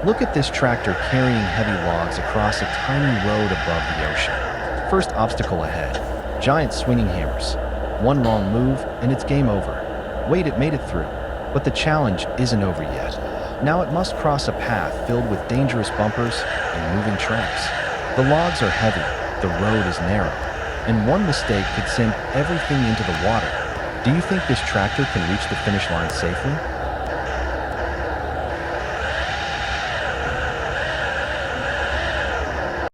Look at this tractor carrying heavy logs across a tiny road above the ocean. First obstacle ahead. Giant swinging hammers. One wrong move, and it's game over. Wait, it made it through. But the challenge isn't over yet. Now it must cross a path filled with dangerous bumpers and moving tracks. The logs are heavy, the road is narrow, and one mistake could send everything into the water. Do you think this tractor can reach the finish line safely?